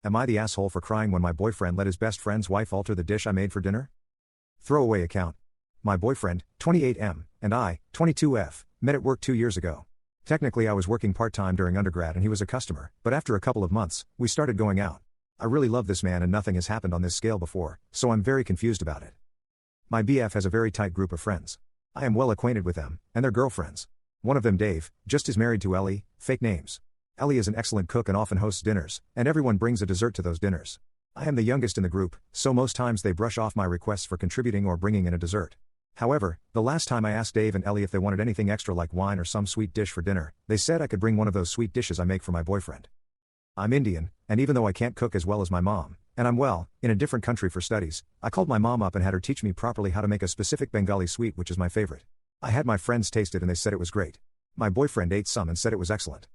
Am I the asshole for crying when my boyfriend let his best friend's wife alter the dish I made for dinner? Throwaway account. My boyfriend, 28M, and I, 22F, met at work 2 years ago. Technically I was working part-time during undergrad and he was a customer, but after a couple of months, we started going out. I really love this man and nothing has happened on this scale before, so I'm very confused about it. My BF has a very tight group of friends. I am well acquainted with them, and their girlfriends. One of them, Dave, just is married to Ellie, fake names. Ellie is an excellent cook and often hosts dinners, and everyone brings a dessert to those dinners. I am the youngest in the group, so most times they brush off my requests for contributing or bringing in a dessert. However, the last time I asked Dave and Ellie if they wanted anything extra like wine or some sweet dish for dinner, they said I could bring one of those sweet dishes I make for my boyfriend. I'm Indian, and even though I can't cook as well as my mom, and I'm in a different country for studies, I called my mom up and had her teach me properly how to make a specific Bengali sweet which is my favorite. I had my friends taste it and they said it was great. My boyfriend ate some and said it was excellent.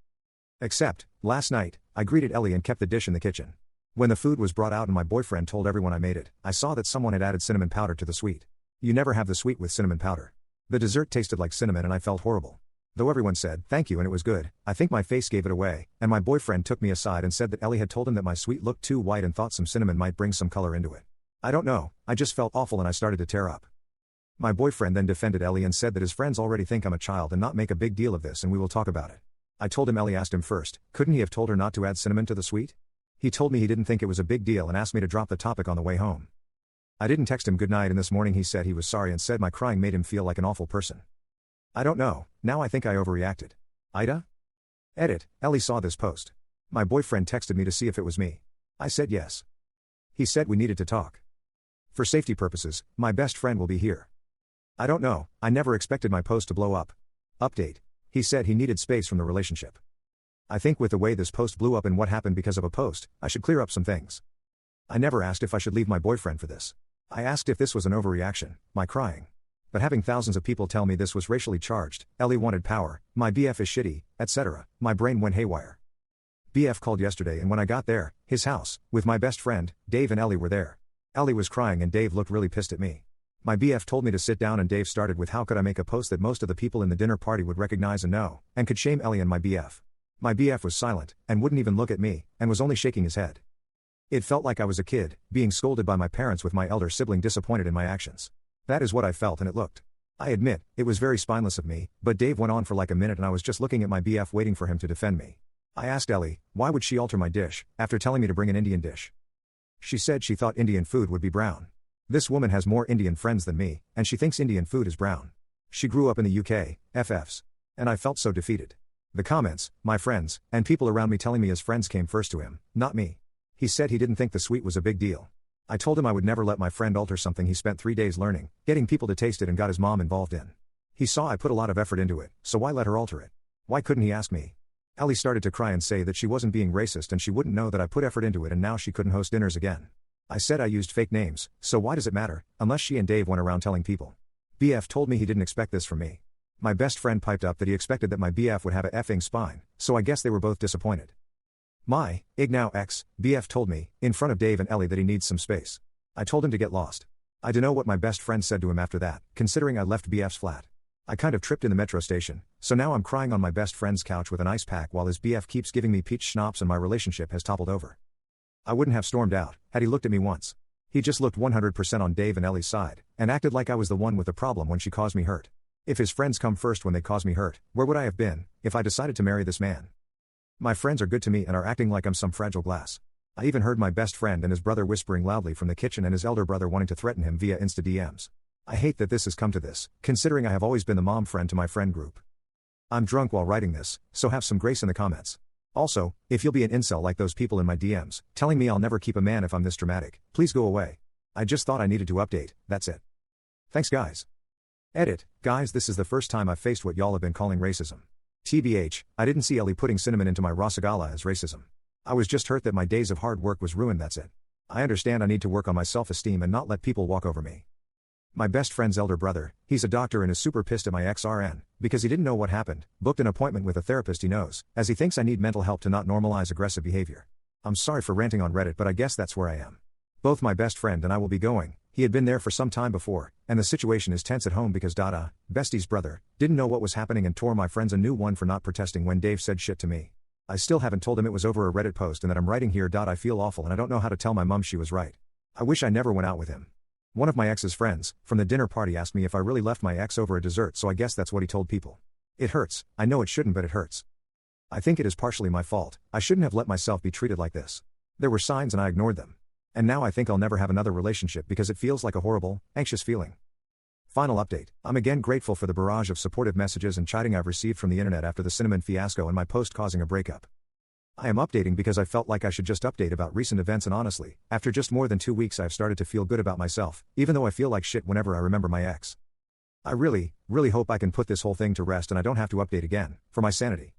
Except, last night, I greeted Ellie and kept the dish in the kitchen. When the food was brought out and my boyfriend told everyone I made it, I saw that someone had added cinnamon powder to the sweet. You never have the sweet with cinnamon powder. The dessert tasted like cinnamon and I felt horrible. Though everyone said thank you and it was good, I think my face gave it away, and my boyfriend took me aside and said that Ellie had told him that my sweet looked too white and thought some cinnamon might bring some color into it. I don't know, I just felt awful and I started to tear up. My boyfriend then defended Ellie and said that his friends already think I'm a child and not make a big deal of this and we will talk about it. I told him Ellie asked him first, couldn't he have told her not to add cinnamon to the sweet? He told me he didn't think it was a big deal and asked me to drop the topic on the way home. I didn't text him goodnight and this morning he said he was sorry and said my crying made him feel like an awful person. I don't know, now I think I overreacted. AITA? Edit, Ellie saw this post. My boyfriend texted me to see if it was me. I said yes. He said we needed to talk. For safety purposes, my best friend will be here. I don't know, I never expected my post to blow up. Update. He said he needed space from the relationship. I think with the way this post blew up and what happened because of a post, I should clear up some things. I never asked if I should leave my boyfriend for this. I asked if this was an overreaction, my crying. But having thousands of people tell me this was racially charged, Ellie wanted power, my BF is shitty, etc., my brain went haywire. BF called yesterday and when I got there, his house, with my best friend, Dave and Ellie were there. Ellie was crying and Dave looked really pissed at me. My BF told me to sit down and Dave started with how could I make a post that most of the people in the dinner party would recognize and know, and could shame Ellie and my BF. My BF was silent, and wouldn't even look at me, and was only shaking his head. It felt like I was a kid, being scolded by my parents with my elder sibling disappointed in my actions. That is what I felt and it looked. I admit, it was very spineless of me, but Dave went on for like a minute and I was just looking at my BF waiting for him to defend me. I asked Ellie, why would she alter my dish, after telling me to bring an Indian dish? She said she thought Indian food would be brown. This woman has more Indian friends than me, and she thinks Indian food is brown. She grew up in the UK, FFs. And I felt so defeated. The comments, my friends, and people around me telling me his friends came first to him, not me. He said he didn't think the sweet was a big deal. I told him I would never let my friend alter something he spent 3 days learning, getting people to taste it and got his mom involved in. He saw I put a lot of effort into it, so why let her alter it? Why couldn't he ask me? Ellie started to cry and say that she wasn't being racist and she wouldn't know that I put effort into it and now she couldn't host dinners again. I said I used fake names, so why does it matter, unless she and Dave went around telling people. BF told me he didn't expect this from me. My best friend piped up that he expected that my BF would have a effing spine, so I guess they were both disappointed. My Ignow ex BF told me, in front of Dave and Ellie, that he needs some space. I told him to get lost. I don't know what my best friend said to him after that, considering I left BF's flat. I kind of tripped in the metro station, so now I'm crying on my best friend's couch with an ice pack while his BF keeps giving me peach schnapps and my relationship has toppled over. I wouldn't have stormed out, had he looked at me once. He just looked 100% on Dave and Ellie's side, and acted like I was the one with the problem when she caused me hurt. If his friends come first when they cause me hurt, where would I have been, if I decided to marry this man? My friends are good to me and are acting like I'm some fragile glass. I even heard my best friend and his brother whispering loudly from the kitchen and his elder brother wanting to threaten him via Insta DMs. I hate that this has come to this, considering I have always been the mom friend to my friend group. I'm drunk while writing this, so have some grace in the comments. Also, if you'll be an incel like those people in my DMs, telling me I'll never keep a man if I'm this dramatic, please go away. I just thought I needed to update, that's it. Thanks guys. Edit, guys, this is the first time I've faced what y'all have been calling racism. TBH, I didn't see Ellie putting cinnamon into my rasagala as racism. I was just hurt that my days of hard work was ruined, that's it. I understand I need to work on my self-esteem and not let people walk over me. My best friend's elder brother, he's a doctor and is super pissed at my ex-RN, because he didn't know what happened, booked an appointment with a therapist he knows, as he thinks I need mental help to not normalize aggressive behavior. I'm sorry for ranting on Reddit, but I guess that's where I am. Both my best friend and I will be going. He had been there for some time before, and the situation is tense at home because Dada, Bestie's brother, didn't know what was happening and tore my friends a new one for not protesting when Dave said shit to me. I still haven't told him it was over a Reddit post and that I'm writing here. I feel awful and I don't know how to tell my mum she was right. I wish I never went out with him. One of my ex's friends, from the dinner party, asked me if I really left my ex over a dessert, so I guess that's what he told people. It hurts, I know it shouldn't, but it hurts. I think it is partially my fault. I shouldn't have let myself be treated like this. There were signs and I ignored them. And now I think I'll never have another relationship because it feels like a horrible, anxious feeling. Final update. I'm again grateful for the barrage of supportive messages and chiding I've received from the internet after the cinnamon fiasco and my post causing a breakup. I am updating because I felt like I should just update about recent events, and honestly, after just more than 2 weeks I've started to feel good about myself, even though I feel like shit whenever I remember my ex. I really hope I can put this whole thing to rest and I don't have to update again, for my sanity.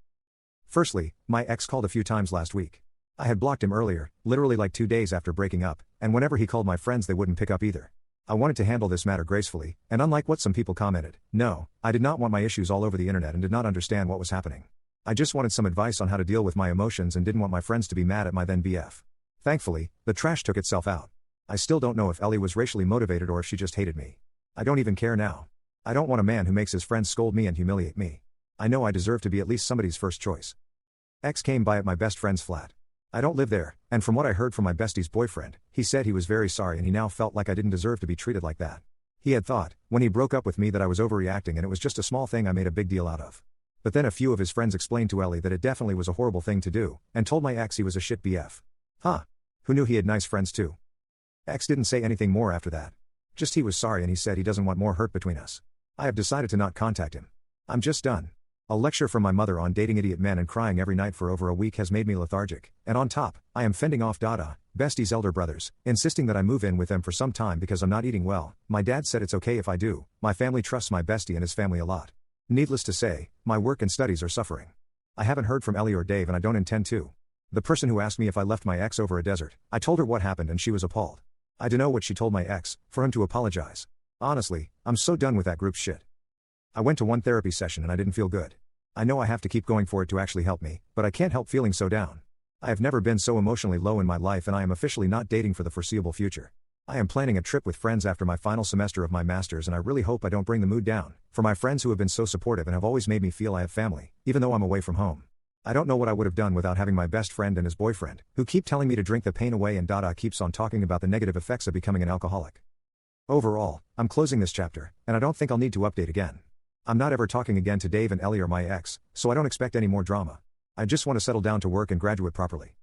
Firstly, my ex called a few times last week. I had blocked him earlier, literally like 2 days after breaking up, and whenever he called my friends they wouldn't pick up either. I wanted to handle this matter gracefully, and unlike what some people commented, no, I did not want my issues all over the internet and did not understand what was happening. I just wanted some advice on how to deal with my emotions and didn't want my friends to be mad at my then BF. Thankfully, the trash took itself out. I still don't know if Ellie was racially motivated or if she just hated me. I don't even care now. I don't want a man who makes his friends scold me and humiliate me. I know I deserve to be at least somebody's first choice. Ex came by at my best friend's flat. I don't live there, and from what I heard from my bestie's boyfriend, he said he was very sorry and he now felt like I didn't deserve to be treated like that. He had thought, when he broke up with me, that I was overreacting and it was just a small thing I made a big deal out of. But then a few of his friends explained to Ellie that it definitely was a horrible thing to do, and told my ex he was a shit BF. Huh. Who knew he had nice friends too? Ex didn't say anything more after that. Just he was sorry and he said he doesn't want more hurt between us. I have decided to not contact him. I'm just done. A lecture from my mother on dating idiot men and crying every night for over a week has made me lethargic, and on top, I am fending off bestie's elder brothers, insisting that I move in with them for some time because I'm not eating well. My dad said it's okay if I do. My family trusts my bestie and his family a lot. Needless to say, my work and studies are suffering. I haven't heard from Ellie or Dave and I don't intend to. The person who asked me if I left my ex over a desert, I told her what happened and she was appalled. I don't know what she told my ex, for him to apologize. Honestly, I'm so done with that group shit. I went to one therapy session and I didn't feel good. I know I have to keep going for it to actually help me, but I can't help feeling so down. I have never been so emotionally low in my life and I am officially not dating for the foreseeable future. I am planning a trip with friends after my final semester of my master's and I really hope I don't bring the mood down, for my friends who have been so supportive and have always made me feel I have family, even though I'm away from home. I don't know what I would have done without having my best friend and his boyfriend, who keep telling me to drink the pain away and keeps on talking about the negative effects of becoming an alcoholic. Overall, I'm closing this chapter, and I don't think I'll need to update again. I'm not ever talking again to Dave and Ellie or my ex, so I don't expect any more drama. I just want to settle down to work and graduate properly.